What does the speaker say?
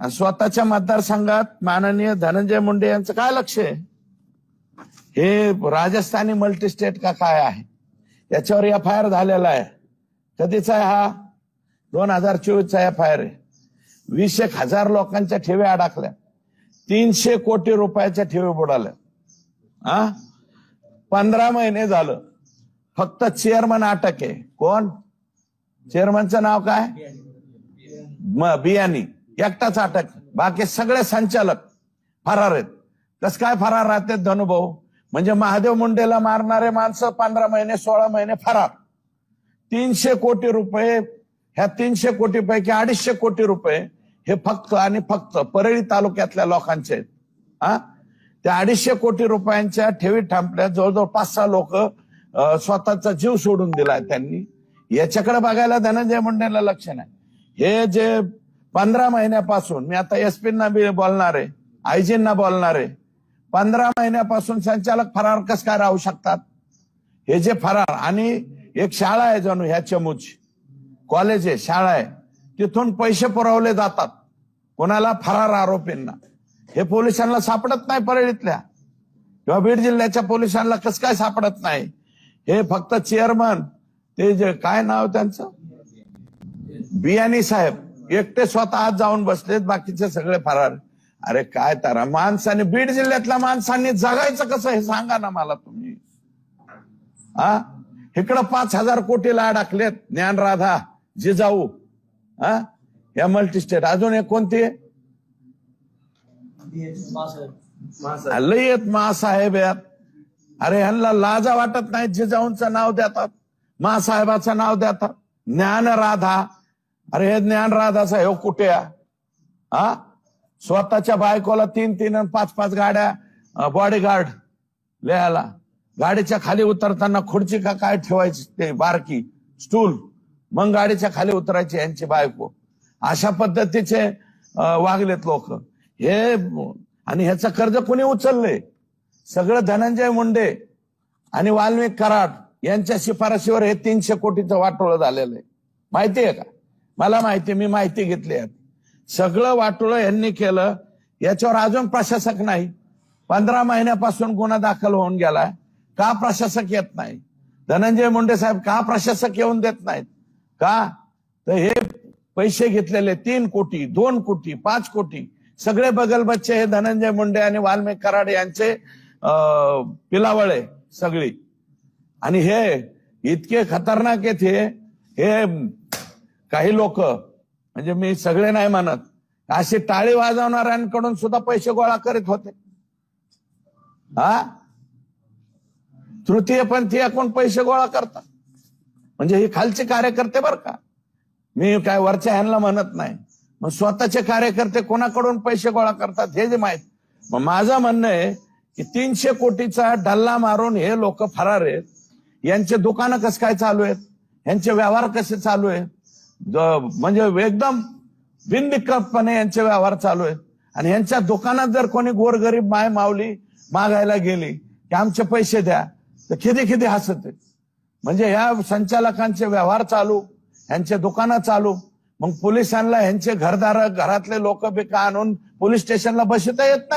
आणि स्वतःच्या मतदारसंघात माननीय धनंजय मुंडे यांचं काय लक्ष आहे? हे राजस्थानी मल्टीस्टेट का काय आहे? याच्यावर एफआयआर झालेला आहे. कधीचा आहे हा? 2024चा एफआयआर आहे. 20,000 लोकांच्या ठेवी अडकल्या, 300 कोटी रुपयाच्या ठेवी बुडाल्या. 15 महिने झालं. फक्त चेअरमन अटक आहे. कोण चेअरमनचं नाव काय? बियाणी. एकटाच अटक. बाकी सगळे संचालक फरार आहेत. कस काय फरार राहतात धनुभाऊ? म्हणजे महादेव मुंडेला मारणारे माणसं 15 महिने 16 महिने फरार. 300 कोटी रुपये, ह्या 300 कोटी पैकी 250 कोटी रुपये हे फक्त आणि फक्त परळी तालुक्यातल्या लोकांचे आहेत. त्या 250 कोटी रुपयांच्या ठेवी थांबल्या. जवळजवळ 5-6 लोक स्वतःचा जीव सोडून दिलाय त्यांनी. याच्याकडे बघायला धनंजय मुंडेला लक्ष नाही. हे जे 15 महिन्यापासून, मी आता एसपींना बी बोलणार आहे, आयजींना बोलणार आहे, 15 महिन्यापासून संचालक फरार कस काय राहू शकतात? हे जे फरार, आणि एक शाळा आहे जणू ह्या चमूची, कॉलेज आहे, शाळा आहे, तिथून पैसे पुरवले जातात कोणाला? फरार आरोपींना. हे पोलिसांना सापडत नाही परळीतल्या किंवा बीड जिल्ह्याच्या पोलिसांना कस काय सापडत नाही? हे फक्त चेअरमन, ते जे काय नाव त्यांचं, बियाणी साहेब एकटे स्वतः आज जाऊन बसलेत, बाकीचे सगळे फरार. अरे काय तारा माणसाने, बीड जिल्ह्यातल्या माणसांनी जगायचं कसं हे सांगा ना मला तुम्ही. इकडं 5,000 कोटीला अडकलेत ज्ञानराधा, जिजाऊ, या मल्टीस्टेट. अजून एक कोणती? लय येत महासाहेब यात. अरे ह्यांना लाजा वाटत नाही. जिजाऊंचं नाव देतात, महासाहेबाचं नाव देतात, ज्ञानराधा. अरे हे ज्ञानराधाचा हे कुठे? स्वतःच्या बायकोला 3-3 आणि 5-5 गाड्या बॉडीगार्ड लिहायला. गाडीच्या खाली उतरताना खुर्ची का काय ठेवायची, ते बारकी स्टूल, मग गाडीच्या खाली उतरायची यांची बायको. अशा पद्धतीचे वागलेत लोक हे. आणि ह्याचं कर्ज कोणी उचललंय? सगळं धनंजय मुंडे आणि वाल्मिक कराड यांच्या शिफारशीवर हे 300 कोटीचं वाटोळं झालेलं आहे. माहिती आहे का? मला माहिती, मी माहिती घेतली आहे. सगळं वाटोळं यांनी केलं. याच्यावर अजून प्रशासक नाही. 15 महिन्यापासून गुन्हा दाखल होऊन गेलाय. का प्रशासक येत नाही? धनंजय मुंडे साहेब का प्रशासक येऊन देत नाहीत? का? तर हे पैसे घेतलेले 3 कोटी, 2 कोटी, 5 कोटी सगळे बगल बच्चे हे धनंजय मुंडे आणि वाल्मिक कराड यांचे पिलावळे सगळी. आणि हे इतके खतरनाक आहेत हे काही लोक, म्हणजे मी सगळे नाही म्हणत, अशी टाळी वाजवणाऱ्यांकडून सुद्धा पैसे गोळा करीत होते. तृतीयपंथीयाकडून पैसे गोळा करतात. म्हणजे हे खालचे कार्यकर्ते बर का, मी काय वरच्या ह्यांना म्हणत नाही. मग स्वतःचे कार्यकर्ते कोणाकडून पैसे गोळा करतात हे जे माहित. मग माझं म्हणणं आहे की 300 कोटीचा डल्ला मारून हे लोक फरार आहेत. यांचे दुकानं कसं काय चालू आहेत? यांचे व्यवहार कसे चालू आहेत? म्हणजे एकदम बिनदिक्कतपणे यांचे व्यवहार चालू आहेत. आणि यांच्या दुकानात जर कोणी गोरगरीब माय माऊली मागायला गेली की आमचे पैसे द्या, तर खिदी हसत. म्हणजे ह्या संचालकांचे व्यवहार चालू, यांचे दुकानं चालू. मग पोलिसांना ह्यांचे घरातले लोक बिका आणून पोलीस स्टेशनला बसता येत नाही.